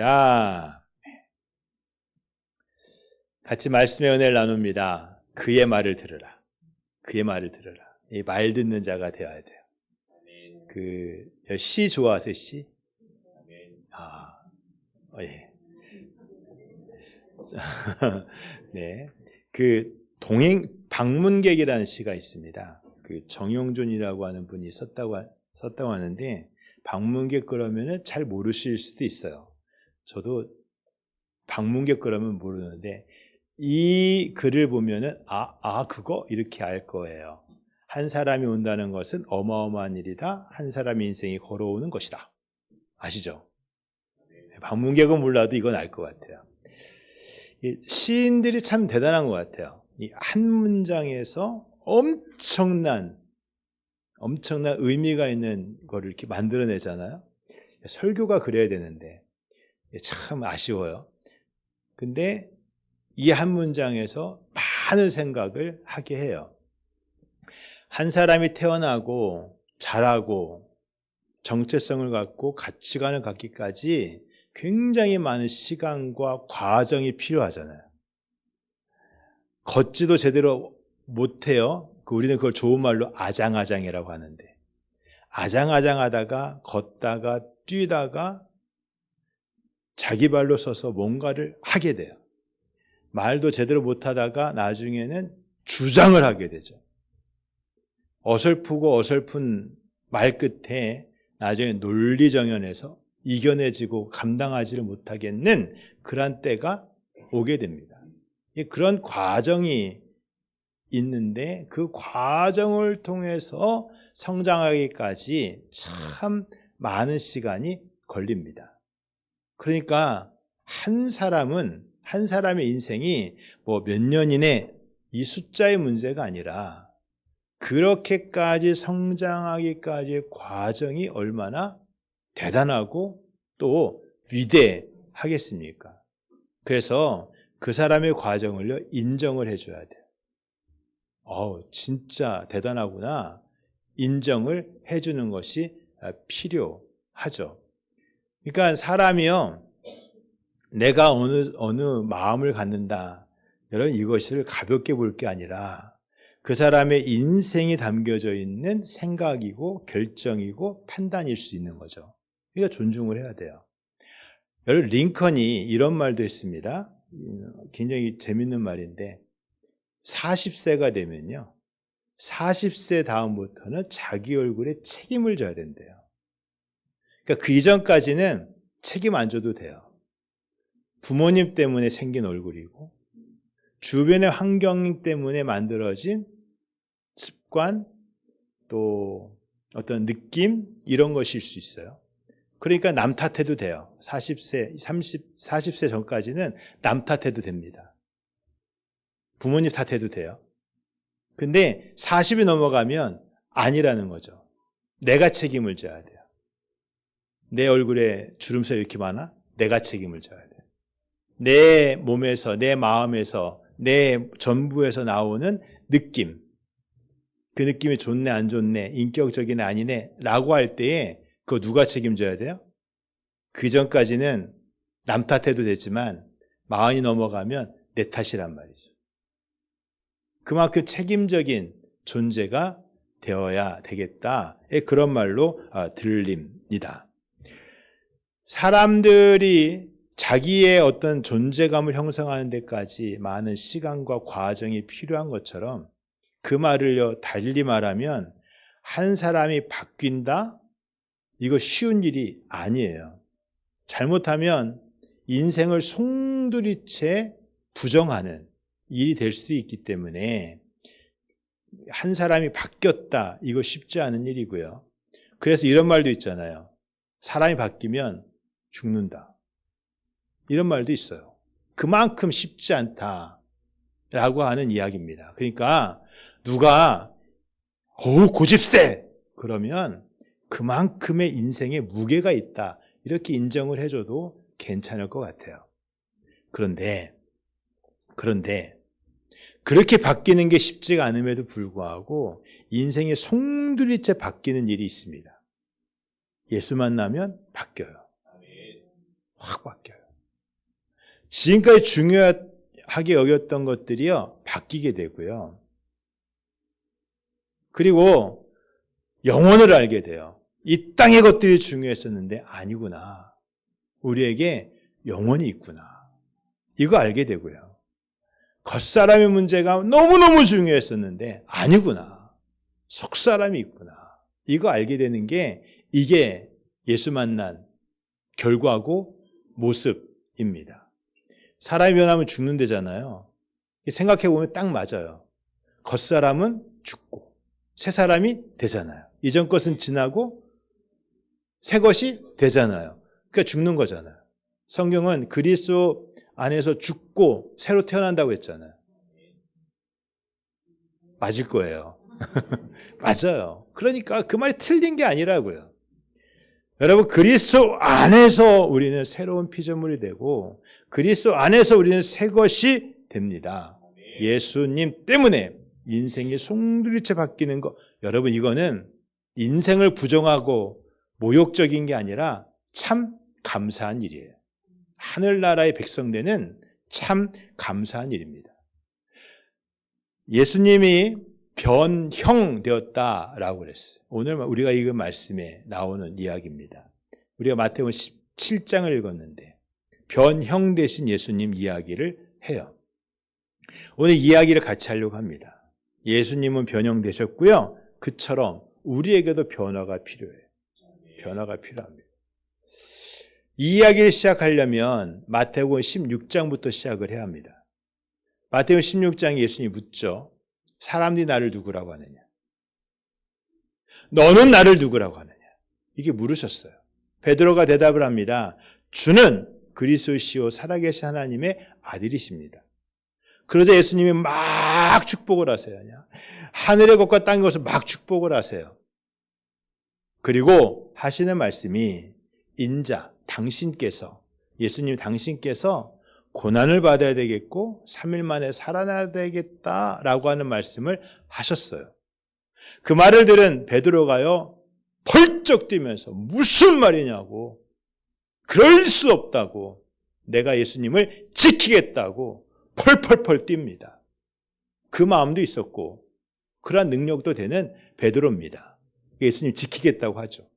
야, 같이 말씀의 은혜를 나눕니다. 그의 말을 들으라. 그의 말을 들으라. 이 말 듣는 자가 되어야 돼요. 시 좋아하세요, 시? 예. 네. 방문객이라는 시가 있습니다. 정용존이라고 하는 분이 썼다고 하는데, 방문객 그러면은 잘 모르실 수도 있어요. 저도 방문객 그러면 모르는데, 이 글을 보면은, 그거? 이렇게 알 거예요. 한 사람이 온다는 것은 어마어마한 일이다. 한 사람의 인생이 걸어오는 것이다. 아시죠? 방문객은 몰라도 이건 알 것 같아요. 시인들이 참 대단한 것 같아요. 이 한 문장에서 엄청난 의미가 있는 거를 이렇게 만들어내잖아요. 설교가 그래야 되는데 참 아쉬워요. 근데 이 한 문장에서 많은 생각을 하게 해요. 한 사람이 태어나고 자라고 정체성을 갖고 가치관을 갖기까지 굉장히 많은 시간과 과정이 필요하잖아요. 걷지도 제대로 못해요. 우리는 그걸 좋은 말로 아장아장이라고 하는데, 아장아장하다가 걷다가 뛰다가 자기 발로 서서 뭔가를 하게 돼요. 말도 제대로 못하다가 나중에는 주장을 하게 되죠. 어설프고 어설픈 말 끝에 나중에 논리정연해서 이겨내지고 감당하지를 못하겠는 그런 때가 오게 됩니다. 그런 과정이 있는데 그 과정을 통해서 성장하기까지 참 많은 시간이 걸립니다. 그러니까 한 사람의 인생이 몇 년 이내 이 숫자의 문제가 아니라 그렇게까지 성장하기까지의 과정이 얼마나 대단하고 또 위대하겠습니까? 그래서 그 사람의 과정을 인정을 해줘야 돼요. 진짜 대단하구나. 인정을 해주는 것이 필요하죠. 그러니까 사람이요, 내가 어느 마음을 갖는다. 여러분, 이것을 가볍게 볼 게 아니라 그 사람의 인생이 담겨져 있는 생각이고 결정이고 판단일 수 있는 거죠. 그러니까 존중을 해야 돼요. 여러분, 링컨이 이런 말도 했습니다. 굉장히 재밌는 말인데 40세가 되면요, 40세 다음부터는 자기 얼굴에 책임을 져야 된대요. 그러니까 그 이전까지는 책임 안 져도 돼요. 부모님 때문에 생긴 얼굴이고 주변의 환경 때문에 만들어진 습관, 또 어떤 느낌, 이런 것일 수 있어요. 그러니까 남 탓해도 돼요. 40세 전까지는 남 탓해도 됩니다. 부모님 탓해도 돼요. 근데 40이 넘어가면 아니라는 거죠. 내가 책임을 져야 돼요. 내 얼굴에 주름살 이렇게 많아? 내가 책임을 져야 돼요. 내 몸에서, 내 마음에서, 내 전부에서 나오는 느낌, 그 느낌이 좋네 안 좋네, 인격적이네 아니네 라고 할 때에 그거 누가 책임져야 돼요? 그 전까지는 남 탓해도 되지만 40이 넘어가면 내 탓이란 말이죠. 그만큼 책임적인 존재가 되어야 되겠다. 그런 말로 들립니다. 사람들이 자기의 어떤 존재감을 형성하는 데까지 많은 시간과 과정이 필요한 것처럼 그 말을요, 달리 말하면 한 사람이 바뀐다? 이거 쉬운 일이 아니에요. 잘못하면 인생을 송두리째 부정하는 일이 될 수도 있기 때문에 한 사람이 바뀌었다, 이거 쉽지 않은 일이고요. 그래서 이런 말도 있잖아요. 사람이 바뀌면 죽는다. 이런 말도 있어요. 그만큼 쉽지 않다라고 하는 이야기입니다. 그러니까 누가 고집세! 그러면 그만큼의 인생에 무게가 있다, 이렇게 인정을 해줘도 괜찮을 것 같아요. 그런데 그렇게 바뀌는 게 쉽지가 않음에도 불구하고 인생이 송두리째 바뀌는 일이 있습니다. 예수 만나면 바뀌어요. 확 바뀌어요. 지금까지 중요하게 여겼던 것들이요, 바뀌게 되고요. 그리고 영혼을 알게 돼요. 이 땅의 것들이 중요했었는데 아니구나. 우리에게 영혼이 있구나. 이거 알게 되고요. 겉사람의 문제가 너무너무 중요했었는데 아니구나. 속사람이 있구나. 이거 알게 되는 게 이게 예수 만난 결과고 모습입니다. 사람이 변하면 죽는 데잖아요. 생각해보면 딱 맞아요. 겉사람은 죽고 새 사람이 되잖아요. 이전 것은 지나고 새 것이 되잖아요. 그러니까 죽는 거잖아요. 성경은 그리스도 안에서 죽고 새로 태어난다고 했잖아요. 맞을 거예요. 맞아요. 그러니까 그 말이 틀린 게 아니라고요. 여러분, 그리스도 안에서 우리는 새로운 피조물이 되고 그리스도 안에서 우리는 새 것이 됩니다. 예수님 때문에 인생이 송두리째 바뀌는 거. 여러분, 이거는 인생을 부정하고 모욕적인 게 아니라 참 감사한 일이에요. 하늘나라의 백성되는 참 감사한 일입니다. 예수님이 변형되었다라고 그랬어요. 오늘 우리가 읽은 말씀에 나오는 이야기입니다. 우리가 마태복음 17장을 읽었는데 변형되신 예수님 이야기를 해요. 오늘 이야기를 같이 하려고 합니다. 예수님은 변형되셨고요. 그처럼 우리에게도 변화가 필요해요. 변화가 필요합니다. 이 이야기를 시작하려면 마태복음 16장부터 시작을 해야 합니다. 마태복음 16장에 예수님이 묻죠. 사람들이 나를 누구라고 하느냐? 너는 나를 누구라고 하느냐? 이게 물으셨어요. 베드로가 대답을 합니다. 주는 그리스도시요 살아계신 하나님의 아들이십니다. 그러자 예수님이 막 축복을 하세요. 하늘의 것과 땅의 것을 막 축복을 하세요. 그리고 하시는 말씀이 인자, 당신께서, 예수님 당신께서 고난을 받아야 되겠고 3일 만에 살아나야 되겠다라고 하는 말씀을 하셨어요. 그 말을 들은 베드로가요, 펄쩍 뛰면서 무슨 말이냐고, 그럴 수 없다고, 내가 예수님을 지키겠다고 펄펄펄 뜁니다. 그 마음도 있었고 그러한 능력도 되는 베드로입니다. 예수님 지키겠다고 하죠.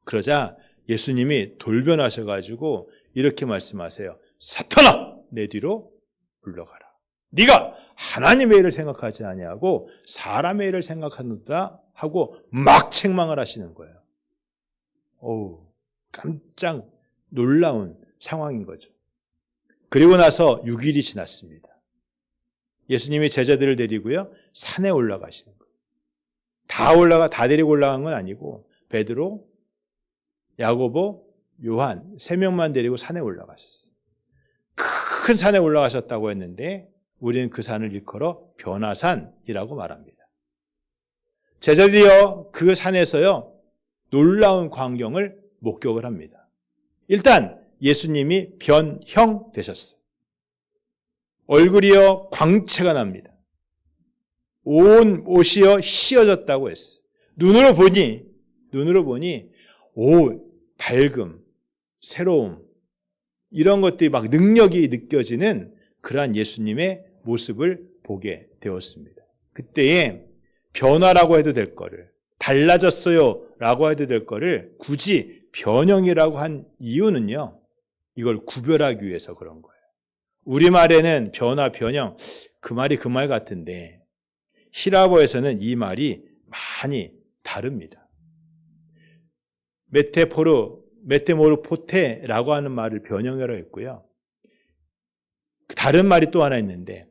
그러자 예수님이 돌변하셔가지고 이렇게 말씀하세요. 사탄아, 내 뒤로 물러가라. 네가 하나님의 일을 생각하지 아니하고 사람의 일을 생각하는다 하고 막 책망을 하시는 거예요. 어우, 깜짝 놀라운 상황인 거죠. 그리고 나서 6일이 지났습니다. 예수님이 제자들을 데리고요, 산에 올라가시는 거예요. 다 데리고 올라간 건 아니고 베드로, 야고보, 요한 3명만 데리고 산에 올라가셨어요. 큰 산에 올라가셨다고 했는데 우리는 그 산을 일컬어 변화산이라고 말합니다. 제자들이요, 그 산에서요 놀라운 광경을 목격을 합니다. 일단 예수님이 변형되셨어요. 얼굴이요 광채가 납니다. 온 옷이요 휘어졌다고 했어요. 눈으로 보니 밝음, 새로움, 이런 것들이 막 능력이 느껴지는 그러한 예수님의 모습을 보게 되었습니다. 그때에 변화라고 해도 될 거를, 달라졌어요 라고 해도 될 거를 굳이 변형이라고 한 이유는요, 이걸 구별하기 위해서 그런 거예요. 우리말에는 변화, 변형, 그 말이 그 말 같은데 히라보에서는 이 말이 많이 다릅니다. 메테모르포테라고 하는 말을 변형이라고 했고요. 다른 말이 또 하나 있는데,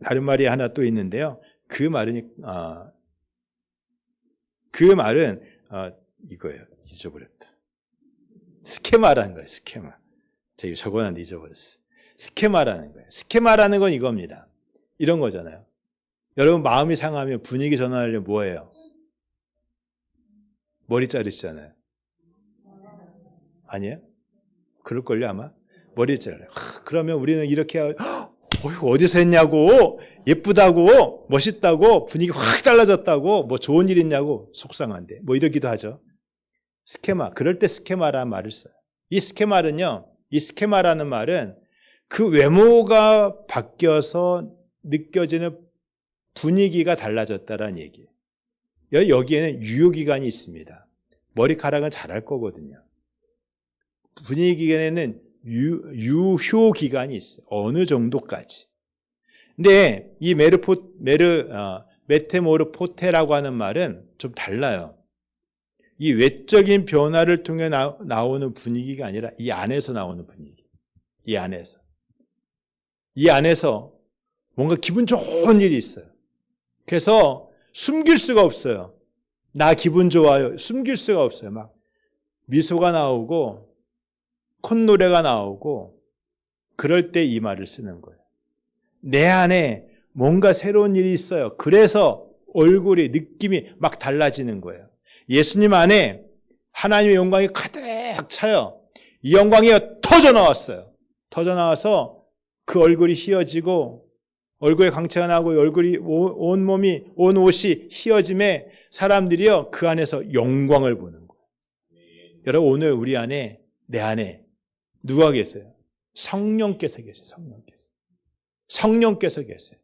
다른 말이 하나 또 있는데요. 그 말은 이거예요. 잊어버렸다. 스케마라는 거예요. 스케마. 제가 적어놨는데 잊어버렸어요. 스케마라는 거예요. 스케마라는 건 이겁니다. 이런 거잖아요. 여러분 마음이 상하면 분위기 전환하려면 뭐예요? 머리 자르시잖아요. 아니에요? 그럴걸요 아마? 머리 자르요. 그러면 우리는 이렇게 어디서 했냐고, 예쁘다고, 멋있다고, 분위기 확 달라졌다고, 뭐 좋은 일 있냐고, 속상한데 뭐 이러기도 하죠. 스케마, 그럴 때 스케마라는 말을 써요. 이 스케말은요, 이 스케마라는 말은 그 외모가 바뀌어서 느껴지는 분위기가 달라졌다라는 얘기예요. 여기에는 유효기간이 있습니다. 머리카락은 자랄 거거든요. 분위기에는 유효기간이 있어요. 어느 정도까지. 근데 이 메테모르포테라고 하는 말은 좀 달라요. 이 외적인 변화를 통해 나오는 분위기가 아니라 이 안에서 나오는 분위기. 이 안에서 뭔가 기분 좋은 일이 있어요. 그래서 숨길 수가 없어요. 나 기분 좋아요. 숨길 수가 없어요. 막 미소가 나오고 콧노래가 나오고 그럴 때 이 말을 쓰는 거예요. 내 안에 뭔가 새로운 일이 있어요. 그래서 얼굴이 느낌이 막 달라지는 거예요. 예수님 안에 하나님의 영광이 가득 차요. 이 영광이 터져 나왔어요. 터져 나와서 그 얼굴이 휘어지고 얼굴에 광채가 나고 얼굴이 온 옷이 휘어짐에 사람들이요 그 안에서 영광을 보는 거예요. 여러분 오늘 우리 안에 내 안에 누가 계세요? 성령께서 계세요. 성령께서 계세요.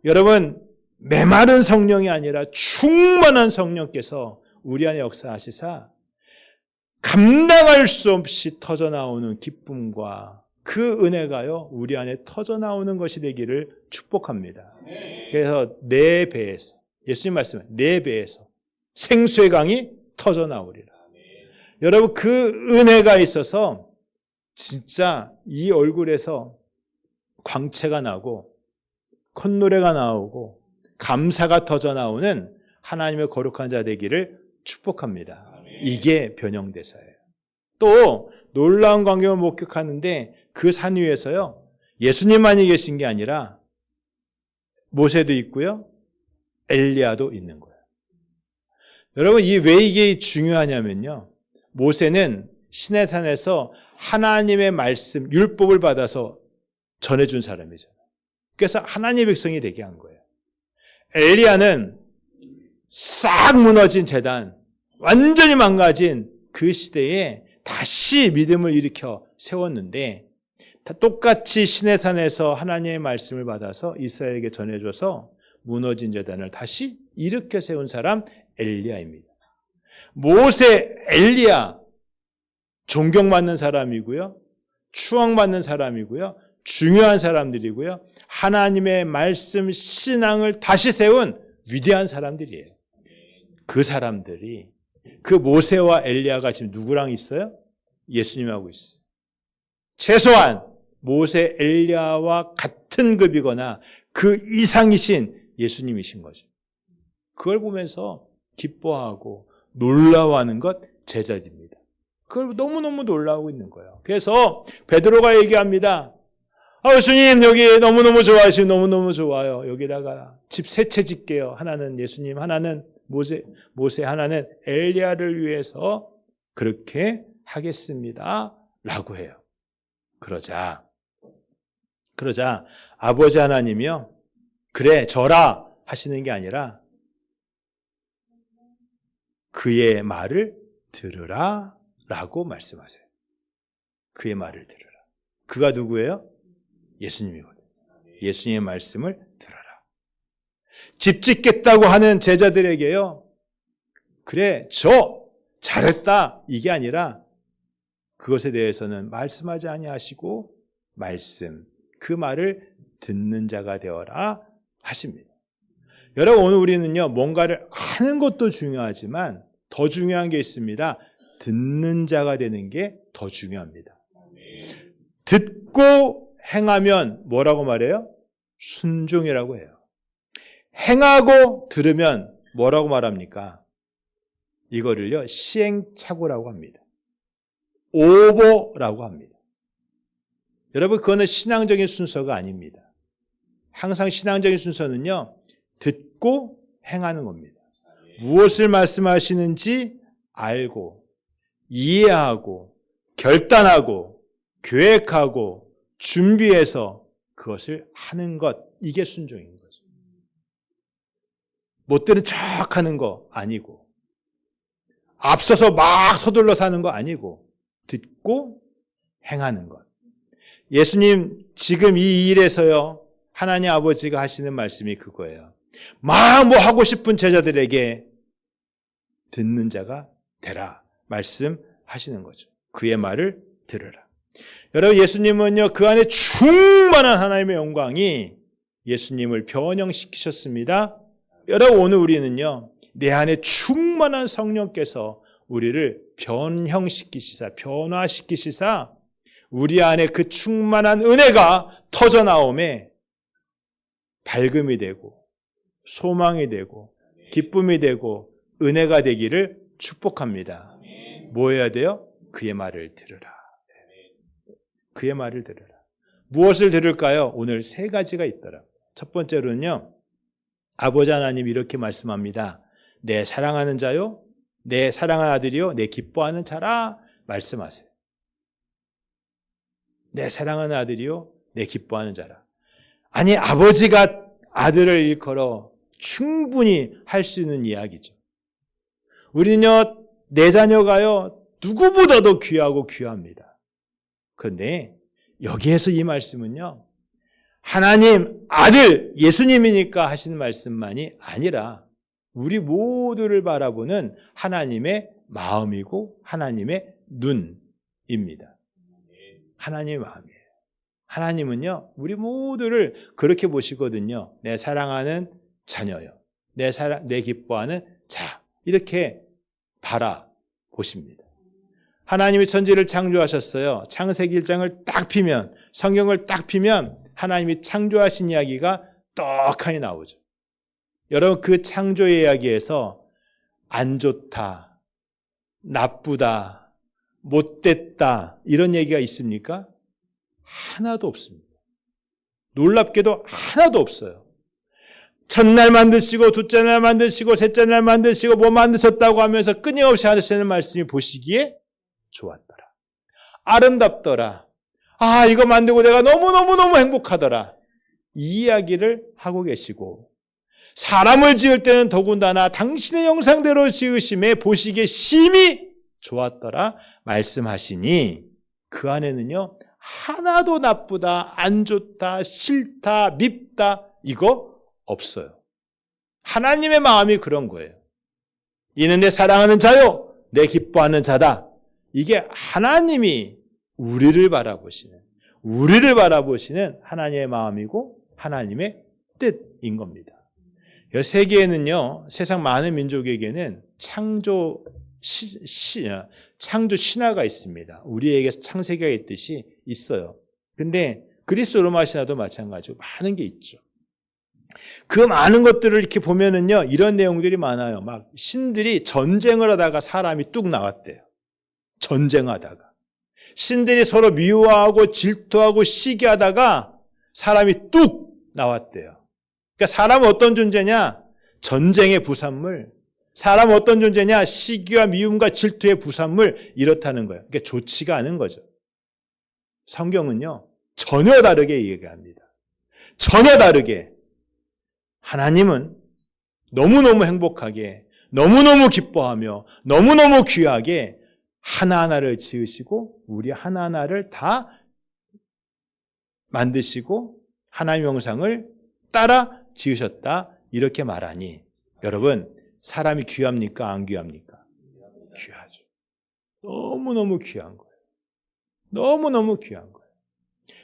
여러분 메마른 성령이 아니라 충만한 성령께서 우리 안에 역사하시사 감당할 수 없이 터져나오는 기쁨과 그 은혜가요 우리 안에 터져나오는 것이 되기를 축복합니다. 그래서 내 배에서 예수님 말씀은 내 배에서 생수의 강이 터져나오리라. 여러분 그 은혜가 있어서 진짜 이 얼굴에서 광채가 나고 콧노래가 나오고 감사가 터져나오는 하나님의 거룩한 자 되기를 축복합니다. 이게 변형대사예요. 또 놀라운 광경을 목격하는데 그 산 위에서요 예수님만이 계신 게 아니라 모세도 있고요 엘리야도 있는 거예요. 여러분 왜 이게 중요하냐면요 모세는 시내산에서 하나님의 말씀 율법을 받아서 전해준 사람이잖아요. 그래서 하나님의 백성이 되게 한 거예요. 엘리야는 싹 무너진 제단, 완전히 망가진 그 시대에 다시 믿음을 일으켜 세웠는데 똑같이 시내산에서 하나님의 말씀을 받아서 이스라엘에게 전해줘서 무너진 제단을 다시 일으켜 세운 사람 엘리야입니다. 모세, 엘리야 존경받는 사람이고요. 추앙받는 사람이고요. 중요한 사람들이고요. 하나님의 말씀 신앙을 다시 세운 위대한 사람들이에요. 그 사람들이 그 모세와 엘리야가 지금 누구랑 있어요? 예수님하고 있어요. 최소한 모세, 엘리야와 같은 급이거나 그 이상이신 예수님이신 거죠. 그걸 보면서 기뻐하고 놀라워하는 것 제자입니다. 그걸 너무너무 놀라우고 있는 거예요. 그래서 베드로가 얘기합니다. 예수님 여기 너무너무 좋아요. 지금 너무너무 좋아요. 여기다가 집 세 채 짓게요. 하나는 예수님, 하나는 모세, 하나는 엘리야를 위해서 그렇게 하겠습니다. 라고 해요. 그러자 아버지 하나님이요. 그래 져라 하시는 게 아니라 그의 말을 들으라 라고 말씀하세요. 그의 말을 들으라. 그가 누구예요? 예수님이거든요. 예수님의 말씀을 들어라. 집 짓겠다고 하는 제자들에게요. 그래 잘했다 이게 아니라 그것에 대해서는 말씀하지 아니하시고 그 말을 듣는 자가 되어라 하십니다. 여러분 오늘 우리는요 뭔가를 하는 것도 중요하지만 더 중요한 게 있습니다. 듣는 자가 되는 게 더 중요합니다. 듣고 행하면 뭐라고 말해요? 순종이라고 해요. 행하고 들으면 뭐라고 말합니까? 이거를요 시행착오라고 합니다. 오보라고 합니다. 여러분 그거는 신앙적인 순서가 아닙니다. 항상 신앙적인 순서는요 듣고 행하는 겁니다. 무엇을 말씀하시는지 알고 이해하고 결단하고 계획하고 준비해서 그것을 하는 것 이게 순종인 거죠. 못되는 척 하는 거 아니고 앞서서 막 서둘러 사는 거 아니고 듣고 행하는 것. 예수님 지금 이 일에서요, 하나님 아버지가 하시는 말씀이 그거예요. 막 뭐 하고 싶은 제자들에게 듣는 자가 되라 말씀하시는 거죠. 그의 말을 들으라. 여러분, 예수님은요, 그 안에 충만한 하나님의 영광이 예수님을 변형시키셨습니다. 여러분, 오늘 우리는요, 내 안에 충만한 성령께서 우리를 변형시키시사, 변화시키시사, 우리 안에 그 충만한 은혜가 터져나오매 밝음이 되고 소망이 되고 기쁨이 되고 은혜가 되기를 축복합니다. 뭐 해야 돼요? 그의 말을 들으라. 그의 말을 들으라. 무엇을 들을까요? 오늘 세 가지가 있더라. 첫 번째로는요, 아버지 하나님 이렇게 말씀합니다. 내 사랑하는 자요, 내 사랑하는 아들이요, 내 기뻐하는 자라 말씀하세요. 내 사랑하는 아들이요, 내 기뻐하는 자라. 아니, 아버지가 아들을 일컬어 충분히 할 수 있는 이야기죠. 우리는요, 내 자녀가요, 누구보다도 귀하고 귀합니다. 그런데 여기에서 이 말씀은요, 하나님, 아들, 예수님이니까 하시는 말씀만이 아니라 우리 모두를 바라보는 하나님의 마음이고 하나님의 눈입니다. 하나님의 마음이에요. 하나님은요, 우리 모두를 그렇게 보시거든요. 내 사랑하는 자녀요. 내 기뻐하는 자. 이렇게 바라보십니다. 하나님이 천지를 창조하셨어요. 창세기 1장을 딱 피면, 성경을 딱 피면 하나님이 창조하신 이야기가 떡하니 나오죠. 여러분, 그 창조의 이야기에서 안 좋다, 나쁘다, 못됐다 이런 얘기가 있습니까? 하나도 없습니다. 놀랍게도 하나도 없어요. 첫날 만드시고 둘째 날 만드시고 셋째 날 만드시고 뭐 만드셨다고 하면서 끊임없이 하시는 말씀이 보시기에 좋았더라. 아름답더라. 아, 이거 만들고 내가 너무너무너무 행복하더라. 이 이야기를 하고 계시고, 사람을 지을 때는 더군다나 당신의 형상대로 지으심에 보시기에 심히 좋았더라 말씀하시니, 그 안에는요, 하나도 나쁘다, 안 좋다, 싫다, 밉다 이거 없어요. 하나님의 마음이 그런 거예요. 이는 내 사랑하는 자요, 내 기뻐하는 자다. 이게 하나님이 우리를 바라보시는 하나님의 마음이고 하나님의 뜻인 겁니다. 이 세계에는요, 세상 많은 민족에게는 창조 신화가 있습니다. 우리에게 창세기가 있듯이 있어요. 근데 그리스 로마 신화도 마찬가지고 많은 게 있죠. 그 많은 것들을 이렇게 보면은요, 이런 내용들이 많아요. 막 신들이 전쟁을 하다가 사람이 뚝 나왔대요. 전쟁하다가. 신들이 서로 미워하고 질투하고 시기하다가 사람이 뚝 나왔대요. 그러니까 사람은 어떤 존재냐? 전쟁의 부산물. 사람은 어떤 존재냐? 시기와 미움과 질투의 부산물. 이렇다는 거예요. 그러니까 좋지가 않은 거죠. 성경은요, 전혀 다르게 얘기합니다. 전혀 다르게. 하나님은 너무너무 행복하게, 너무너무 기뻐하며, 너무너무 귀하게 하나하나를 지으시고 우리 하나하나를 다 만드시고 하나님의 형상을 따라 지으셨다 이렇게 말하니, 여러분, 사람이 귀합니까? 안 귀합니까? 귀하죠. 너무너무 귀한 거예요. 너무너무 귀한 거예요.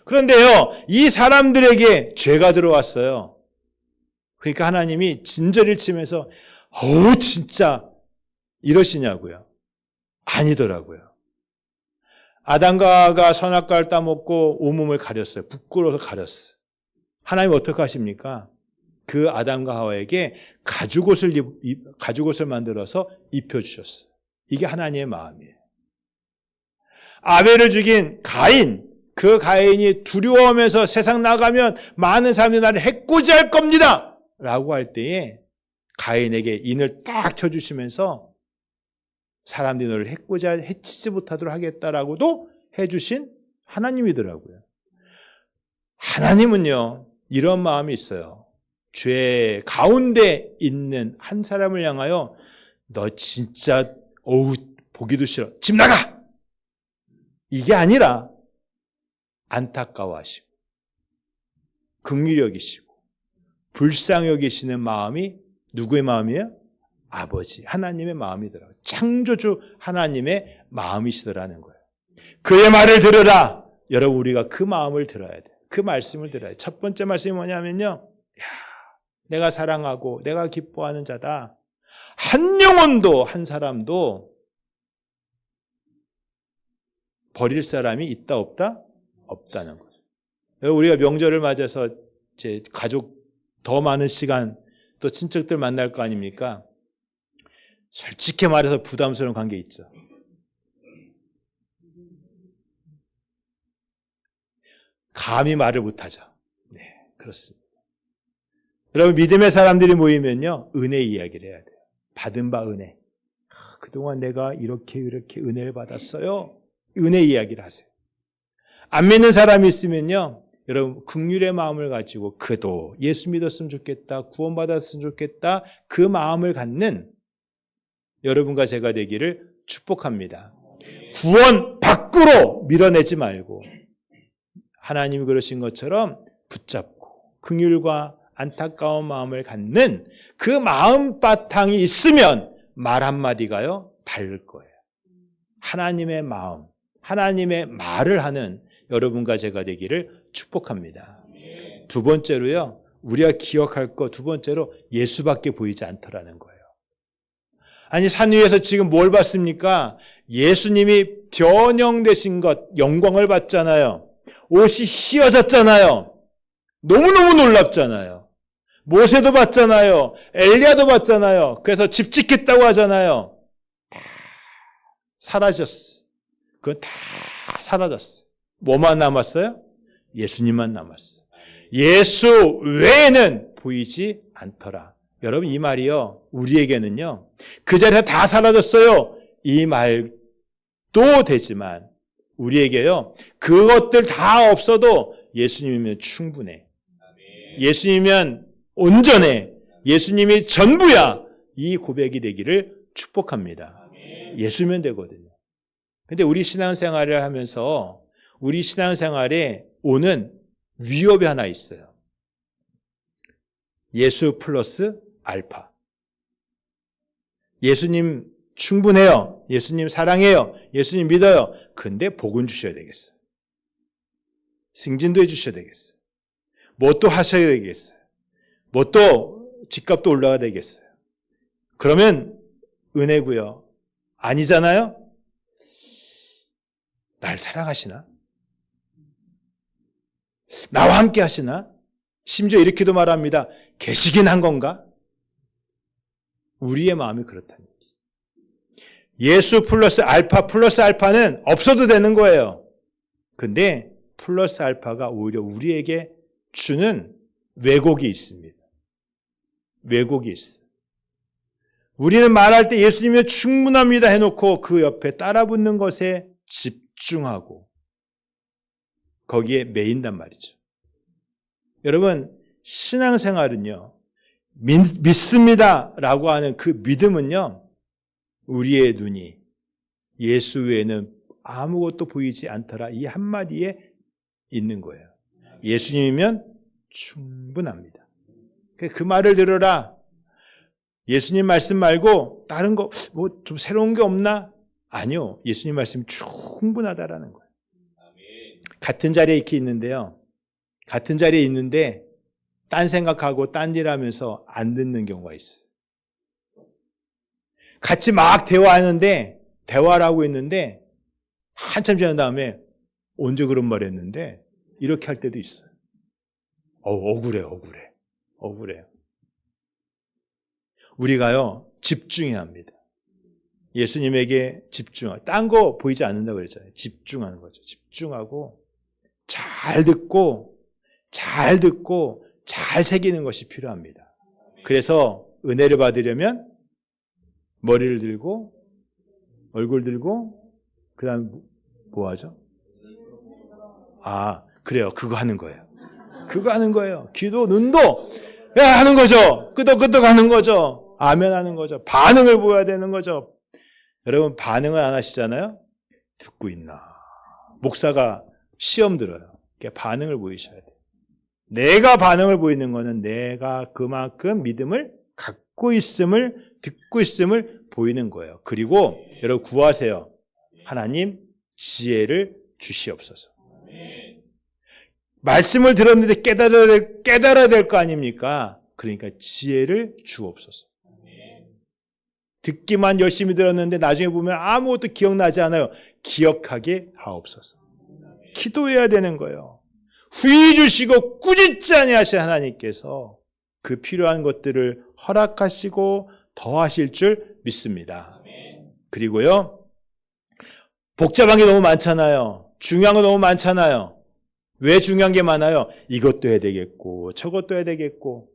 그런데요, 이 사람들에게 죄가 들어왔어요. 그러니까 하나님이 진저리를 치면서 진짜 이러시냐고요. 아니더라고요. 아담과 하와가 선악과를 따먹고 온몸을 가렸어요. 부끄러워서 가렸어요. 하나님 어떻게 하십니까? 그 아담과 하와에게 가죽옷을 만들어서 입혀주셨어요. 이게 하나님의 마음이에요. 아벨을 죽인 가인, 그 가인이 두려워하면서 세상 나가면 많은 사람들이 나를 해코지할 겁니다 라고 할 때에 가인에게 인을 딱 쳐주시면서 사람들이 너를 해치지 못하도록 하겠다라고도 해주신 하나님이더라고요. 하나님은요, 이런 마음이 있어요. 죄 가운데 있는 한 사람을 향하여 너 진짜 보기도 싫어. 집 나가! 이게 아니라 안타까워하시고 긍휼히 여기시고 불쌍히 여기시는 마음이 누구의 마음이에요? 아버지 하나님의 마음이더라고요. 창조주 하나님의 마음이시더라는 거예요. 그의 말을 들으라. 여러분 우리가 그 마음을 들어야 돼요. 그 말씀을 들어야 돼요. 첫 번째 말씀이 뭐냐면요. 내가 사랑하고 내가 기뻐하는 자다. 한 영혼도 한 사람도 버릴 사람이 있다 없다? 없다는 거죠. 우리가 명절을 맞아서 이제 가족 더 많은 시간 또 친척들 만날 거 아닙니까? 솔직히 말해서 부담스러운 관계 있죠. 감히 말을 못하죠. 네, 그렇습니다. 여러분 믿음의 사람들이 모이면요 은혜 이야기를 해야 돼요. 받은 바 은혜. 그동안 내가 이렇게 은혜를 받았어요. 은혜 이야기를 하세요. 안 믿는 사람이 있으면요 여러분 긍휼의 마음을 가지고 그도 예수 믿었으면 좋겠다, 구원받았으면 좋겠다 그 마음을 갖는 여러분과 제가 되기를 축복합니다. 구원 밖으로 밀어내지 말고 하나님이 그러신 것처럼 붙잡고 긍휼과 안타까운 마음을 갖는 그 마음 바탕이 있으면 말 한마디가요 다를 거예요. 하나님의 마음, 하나님의 말을 하는 여러분과 제가 되기를 축복합니다. 두 번째로요 우리가 기억할 것 두 번째로 예수밖에 보이지 않더라는 거예요. 아니 산 위에서 지금 뭘 봤습니까? 예수님이 변형되신 것 영광을 받잖아요. 옷이 휘어졌잖아요. 너무너무 놀랍잖아요. 모세도 봤잖아요. 엘리야도 봤잖아요. 그래서 집 짓겠다고 하잖아요. 다 사라졌어. 그건 다 사라졌어. 뭐만 남았어요? 예수님만 남았어. 예수 외에는 보이지 않더라. 여러분 이 말이요 우리에게는요 그 자리에서 다 사라졌어요 이 말도 되지만 우리에게요 그것들 다 없어도 예수님이면 충분해. 예수님이면 온전해. 예수님이 전부야. 이 고백이 되기를 축복합니다. 예수면 되거든요. 근데 우리 신앙생활을 하면서 우리 신앙생활에 오는 위협이 하나 있어요. 예수 플러스 알파. 예수님 충분해요. 예수님 사랑해요. 예수님 믿어요. 근데 복은 주셔야 되겠어요. 승진도 해주셔야 되겠어요. 뭐 또 하셔야 되겠어요. 뭐 또 집값도 올라가야 되겠어요. 그러면 은혜고요. 아니잖아요? 날 사랑하시나? 나와 함께 하시나? 심지어 이렇게도 말합니다. 계시긴 한 건가? 우리의 마음이 그렇다는 거죠. 예수 플러스 알파는 없어도 되는 거예요. 근데 플러스 알파가 오히려 우리에게 주는 왜곡이 있습니다. 왜곡이 있어요. 우리는 말할 때 예수님이 충분합니다 해놓고 그 옆에 따라붙는 것에 집중하고 거기에 매인단 말이죠. 여러분 신앙생활은요 믿습니다라고 하는 그 믿음은요 우리의 눈이 예수 외에는 아무것도 보이지 않더라 이 한마디에 있는 거예요. 예수님이면 충분합니다. 그 말을 들어라. 예수님 말씀 말고 다른 거 뭐 좀 새로운 게 없나? 아니요. 예수님 말씀 충분하다라는 거예요. 같은 자리에 이렇게 있는데요. 같은 자리에 있는데 딴 생각하고 딴 일하면서 안 듣는 경우가 있어요. 같이 막 대화를 하고 있는데 한참 지난 다음에 언제 그런 말 했는데 이렇게 할 때도 있어요. 억울해요. 우리가요 집중해야 합니다. 예수님에게 집중하고 딴 거 보이지 않는다고 그랬잖아요. 집중하는 거죠. 집중하고 잘 듣고 잘 새기는 것이 필요합니다. 그래서 은혜를 받으려면 머리를 들고 얼굴 들고 그 다음 뭐 하죠? 그래요. 그거 하는 거예요. 귀도 눈도 하는 거죠. 끄덕끄덕 하는 거죠. 아멘 하는 거죠. 반응을 보여야 되는 거죠. 여러분 반응을 안 하시잖아요. 듣고 있나 목사가 시험 들어요. 반응을 보이셔야 돼요. 내가 반응을 보이는 것은 내가 그만큼 믿음을 갖고 있음을, 듣고 있음을 보이는 거예요. 그리고 여러분 구하세요. 하나님 지혜를 주시옵소서. 말씀을 들었는데 깨달아야 될 거 아닙니까? 그러니까 지혜를 주옵소서. 듣기만 열심히 들었는데 나중에 보면 아무것도 기억나지 않아요. 기억하게 하옵소서. 기도해야 되는 거예요. 후히 주시고 꾸짖지 아니하신 하나님께서 그 필요한 것들을 허락하시고 더하실 줄 믿습니다. 그리고요, 복잡한 게 너무 많잖아요. 중요한 거 너무 많잖아요. 왜 중요한 게 많아요? 이것도 해야 되겠고 저것도 해야 되겠고,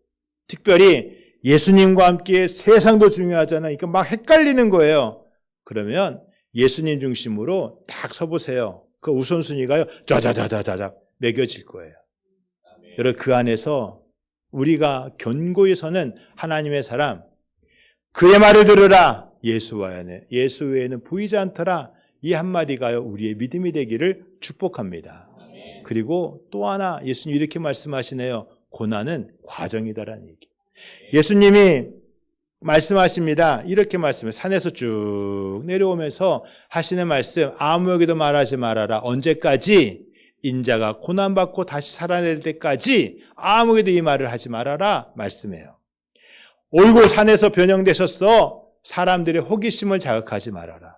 특별히 예수님과 함께 세상도 중요하잖아요. 그러니까 막 헷갈리는 거예요. 그러면 예수님 중심으로 딱 서보세요. 그 우선순위가요, 자자자자자자 매겨질 거예요. 여러분 그 안에서 우리가 견고히 서는 하나님의 사람, 그의 말을 들으라. 예수 외에는 보이지 않더라. 이 한마디가요, 우리의 믿음이 되기를 축복합니다. 그리고 또 하나 예수님이 이렇게 말씀하시네요. 고난은 과정이다라는 얘기. 예수님이 말씀하십니다. 이렇게 말씀해요. 산에서 쭉 내려오면서 하시는 말씀, 아무에게도 말하지 말아라. 언제까지? 인자가 고난받고 다시 살아낼 때까지 아무에게도 이 말을 하지 말아라 말씀해요. 올고 산에서 변형되셨어. 사람들의 호기심을 자극하지 말아라.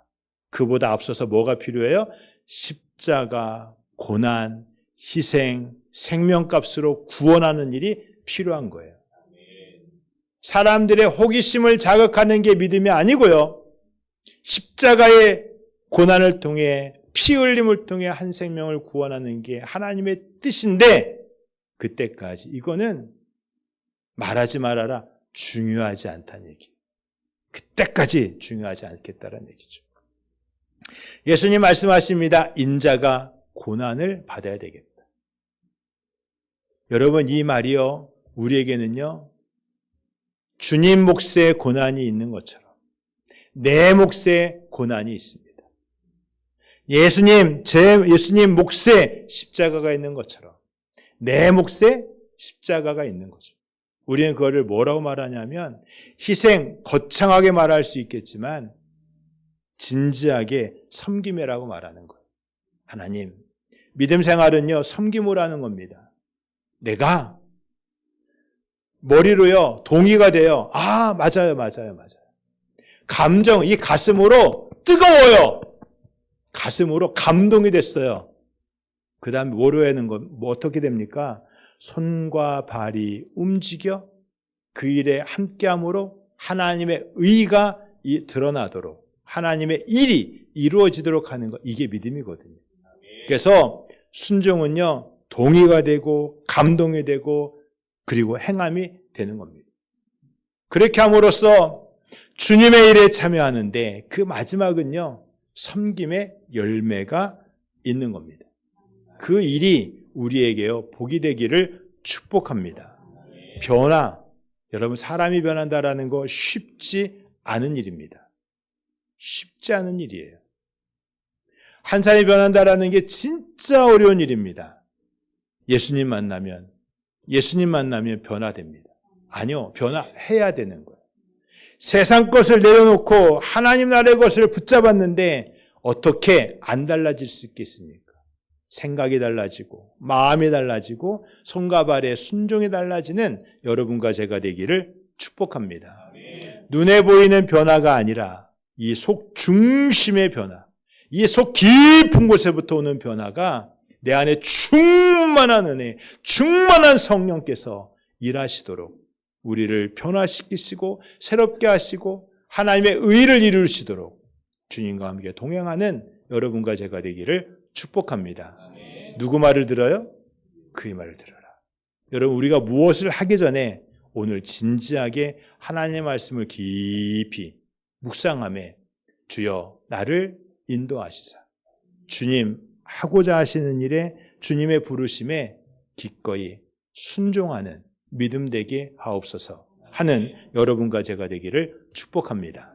그보다 앞서서 뭐가 필요해요? 십자가, 고난, 희생, 생명값으로 구원하는 일이 필요한 거예요. 사람들의 호기심을 자극하는 게 믿음이 아니고요, 십자가의 고난을 통해 피 흘림을 통해 한 생명을 구원하는 게 하나님의 뜻인데, 그때까지 이거는 말하지 말아라, 중요하지 않다는 얘기. 그때까지 중요하지 않겠다는 얘기죠. 예수님 말씀하십니다. 인자가 고난을 받아야 되겠다. 여러분 이 말이요, 우리에게는요, 주님 몫에 고난이 있는 것처럼 내 몫에 고난이 있습니다. 예수님 몫에 십자가가 있는 것처럼 내 몫에 십자가가 있는 거죠. 우리는 그거를 뭐라고 말하냐면, 희생, 거창하게 말할 수 있겠지만 진지하게 섬김이라고 말하는 거예요. 하나님, 믿음 생활은요, 섬김으로 하는 겁니다. 내가 머리로요, 동의가 돼요. 아, 맞아요. 감정, 이 가슴으로 뜨거워요. 가슴으로 감동이 됐어요. 그 다음에 뭐로 하는 거, 어떻게 됩니까? 손과 발이 움직여 그 일에 함께함으로 하나님의 의가 드러나도록, 하나님의 일이 이루어지도록 하는 것, 이게 믿음이거든요. 그래서 순종은요, 동의가 되고 감동이 되고 그리고 행함이 되는 겁니다. 그렇게 함으로써 주님의 일에 참여하는데 그 마지막은요, 섬김의 열매가 있는 겁니다. 그 일이 우리에게요, 복이 되기를 축복합니다. 여러분 사람이 변한다라는 거 쉽지 않은 일입니다. 쉽지 않은 일이에요. 한 사람이 변한다라는 게 진짜 어려운 일입니다. 예수님 만나면 변화됩니다. 아니요, 변화해야 되는 거예요. 세상 것을 내려놓고 하나님 나라의 것을 붙잡았는데 어떻게 안 달라질 수 있겠습니까? 생각이 달라지고 마음이 달라지고 손과 발의 순종이 달라지는 여러분과 제가 되기를 축복합니다. 눈에 보이는 변화가 아니라 이 속 중심의 변화, 이 속 깊은 곳에부터 오는 변화가 내 안에 충만한 은혜, 충만한 성령께서 일하시도록 우리를 변화시키시고 새롭게 하시고 하나님의 의를 이루시도록 주님과 함께 동행하는 여러분과 제가 되기를 축복합니다. 누구 말을 들어요? 그의 말을 들어라. 여러분 우리가 무엇을 하기 전에 오늘 진지하게 하나님의 말씀을 깊이 묵상하며 주여 나를 인도하시사 주님 하고자 하시는 일에 주님의 부르심에 기꺼이 순종하는 믿음 되게 하옵소서 하는 여러분과 제가 되기를 축복합니다.